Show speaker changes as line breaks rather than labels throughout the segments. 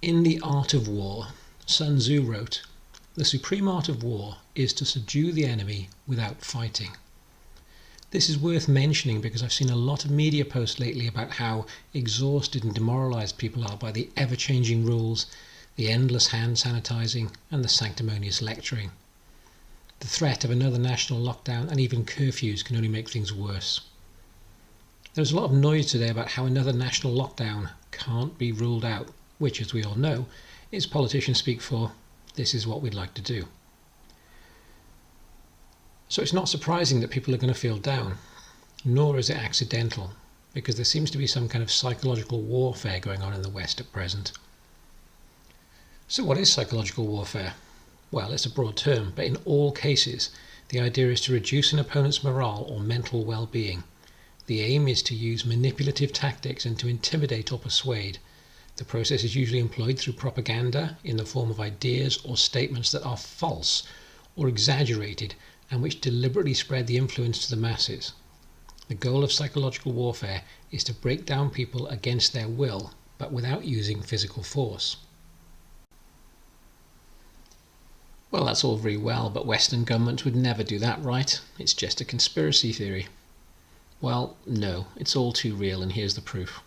In The Art of War, Sun Tzu wrote, "The supreme art of war is to subdue the enemy without fighting." This is worth mentioning because I've seen a lot of media posts lately about how exhausted and demoralised people are by the ever-changing rules, the endless hand sanitising and the sanctimonious lecturing. The threat of another national lockdown and even curfews can only make things worse. There's a lot of noise today about how another national lockdown can't be ruled out, which, as we all know, is politicians speak for, this is what we'd like to do. So it's not surprising that people are going to feel down, nor is it accidental, because there seems to be some kind of psychological warfare going on in the West at present. So what is psychological warfare? Well, it's a broad term, but in all cases, the idea is to reduce an opponent's morale or mental well-being. The aim is to use manipulative tactics and to intimidate or persuade. The process is usually employed through propaganda in the form of ideas or statements that are false or exaggerated and which deliberately spread the influence to the masses. The goal of psychological warfare is to break down people against their will, but without using physical force. Well, that's all very well, but Western governments would never do that, right? It's just a conspiracy theory. Well, no, it's all too real, and here's the proof.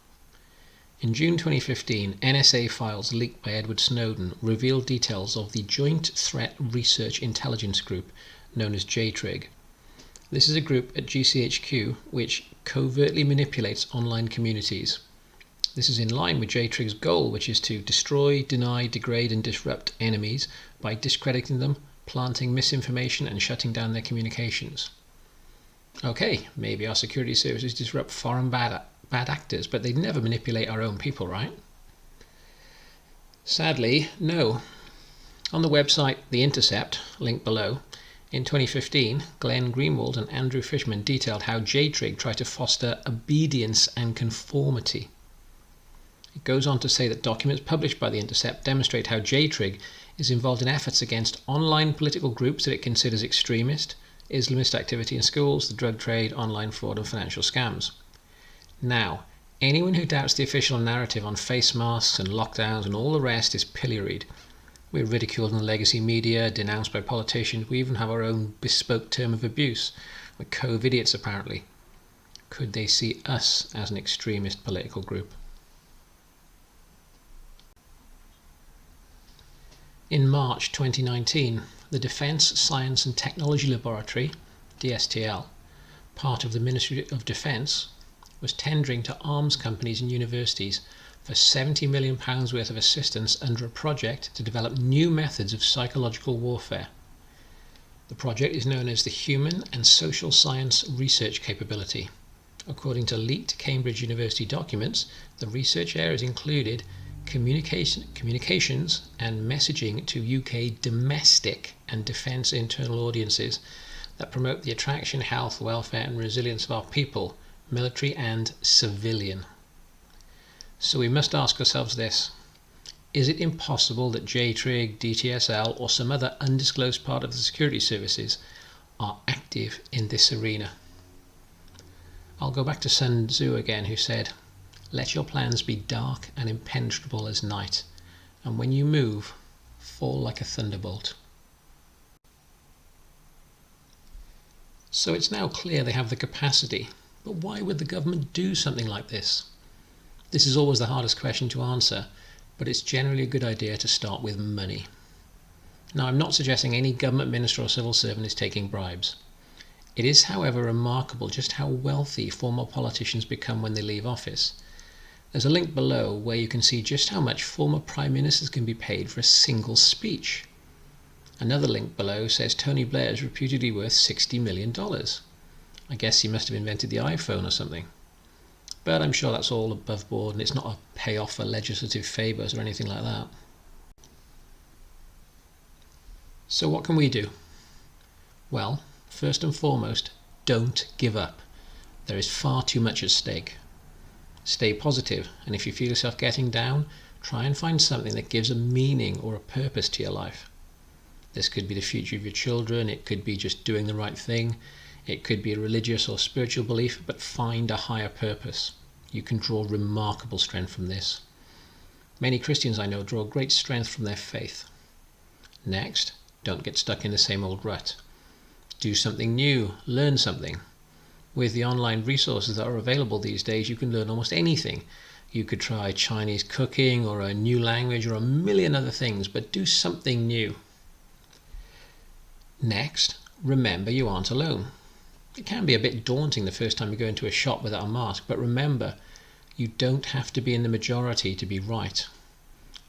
In June 2015, NSA files leaked by Edward Snowden revealed details of the Joint Threat Research Intelligence Group, known as JTRIG. This is a group at GCHQ which covertly manipulates online communities. This is in line with JTRIG's goal, which is to destroy, deny, degrade and disrupt enemies by discrediting them, planting misinformation and shutting down their communications. Okay, maybe our security services disrupt foreign bad actors, but they never manipulate our own people, right? Sadly, no. On the website The Intercept, link below, in 2015, Glenn Greenwald and Andrew Fishman detailed how JTRIG tried to foster obedience and conformity. It goes on to say that documents published by The Intercept demonstrate how JTRIG is involved in efforts against online political groups that it considers extremist, Islamist activity in schools, the drug trade, online fraud and financial scams. Now, anyone who doubts the official narrative on face masks and lockdowns and all the rest is pilloried. We're ridiculed in the legacy media, denounced by politicians. We even have our own bespoke term of abuse. We're cove-idiots, apparently. Could they see us as an extremist political group? In March 2019, the Defence Science and Technology Laboratory, DSTL, part of the Ministry of Defence, was tendering to arms companies and universities for £70 million worth of assistance under a project to develop new methods of psychological warfare. The project is known as the Human and Social Science Research Capability. According to leaked Cambridge University documents, the research areas included communications and messaging to UK domestic and defence internal audiences that promote the attraction, health, welfare and resilience of our people, military and civilian. So we must ask ourselves this: is it impossible that JTRIG, DTSL or some other undisclosed part of the security services are active in this arena? I'll go back to Sun Tzu again, who said, "Let your plans be dark and impenetrable as night, and when you move, fall like a thunderbolt." So it's now clear they have the capacity, but why would the government do something like this? This is always the hardest question to answer, but it's generally a good idea to start with money. Now, I'm not suggesting any government minister or civil servant is taking bribes. It is, however, remarkable just how wealthy former politicians become when they leave office. There's a link below where you can see just how much former prime ministers can be paid for a single speech. Another link below says Tony Blair is reputedly worth $60 million. I guess he must have invented the iPhone or something. But I'm sure that's all above board and it's not a payoff for legislative favours or anything like that. So what can we do? Well, first and foremost, don't give up. There is far too much at stake. Stay positive, and if you feel yourself getting down, try and find something that gives a meaning or a purpose to your life. This could be the future of your children, it could be just doing the right thing, it could be a religious or spiritual belief, but find a higher purpose. You can draw remarkable strength from this. Many Christians I know draw great strength from their faith. Next, don't get stuck in the same old rut. Do something new, learn something. With the online resources that are available these days, you can learn almost anything. You could try Chinese cooking or a new language or a million other things, but do something new. Next, remember you aren't alone. It can be a bit daunting the first time you go into a shop without a mask, but remember, you don't have to be in the majority to be right.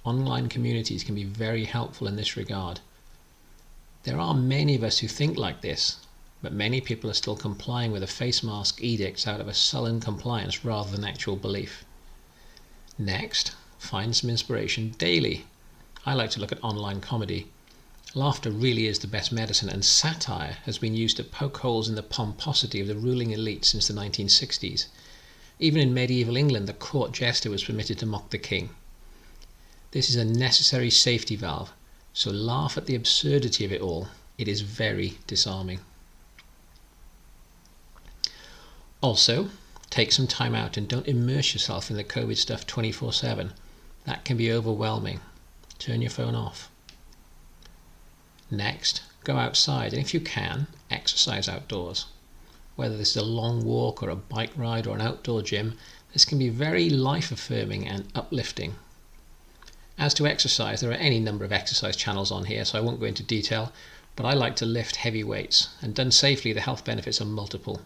Online communities can be very helpful in this regard. There are many of us who think like this, but many people are still complying with the face mask edicts out of a sullen compliance rather than actual belief. Next, find some inspiration daily. I like to look at online comedy. Laughter really is the best medicine, and satire has been used to poke holes in the pomposity of the ruling elite since the 1960s. Even in medieval England, the court jester was permitted to mock the king. This is a necessary safety valve, so laugh at the absurdity of it all. It is very disarming. Also, take some time out and don't immerse yourself in the COVID stuff 24/7. That can be overwhelming. Turn your phone off. Next, go outside, and if you can, exercise outdoors. Whether this is a long walk or a bike ride or an outdoor gym, this can be very life-affirming and uplifting. As to exercise, there are any number of exercise channels on here, so I won't go into detail, but I like to lift heavy weights, and done safely, the health benefits are multiple.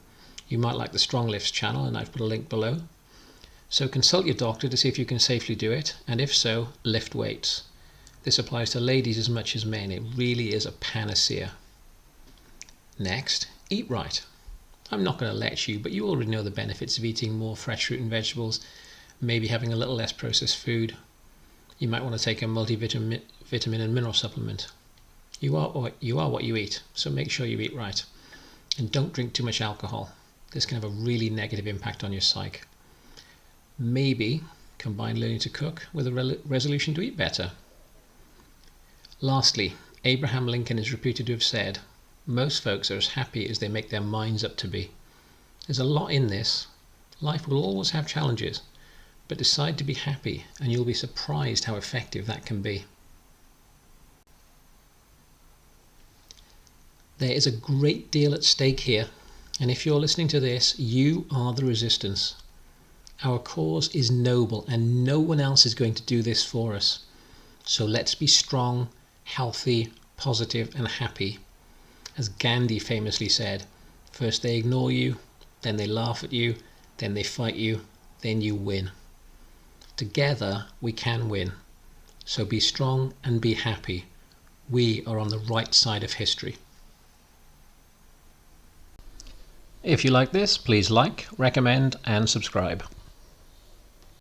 You might like the STRONGLIFTS channel, and I've put a link below. So consult your doctor to see if you can safely do it, and if so, lift weights. This applies to ladies as much as men. It really is a panacea. Next, eat right. I'm not going to lecture you, but you already know the benefits of eating more fresh fruit and vegetables, maybe having a little less processed food. You might want to take a multivitamin and mineral supplement. You are what you eat, so make sure you eat right. And don't drink too much alcohol. This can have a really negative impact on your psyche. Maybe combine learning to cook with a resolution to eat better. Lastly, Abraham Lincoln is reputed to have said, "Most folks are as happy as they make their minds up to be." There's a lot in this. Life will always have challenges, but decide to be happy and you'll be surprised how effective that can be. There is a great deal at stake here, and if you're listening to this, you are the resistance. Our cause is noble and no one else is going to do this for us. So let's be strong, healthy, positive and happy. As Gandhi famously said, first they ignore you, then they laugh at you, then they fight you, then you win. Together we can win. So be strong and be happy. We are on the right side of history. If you like this, please like, recommend and subscribe.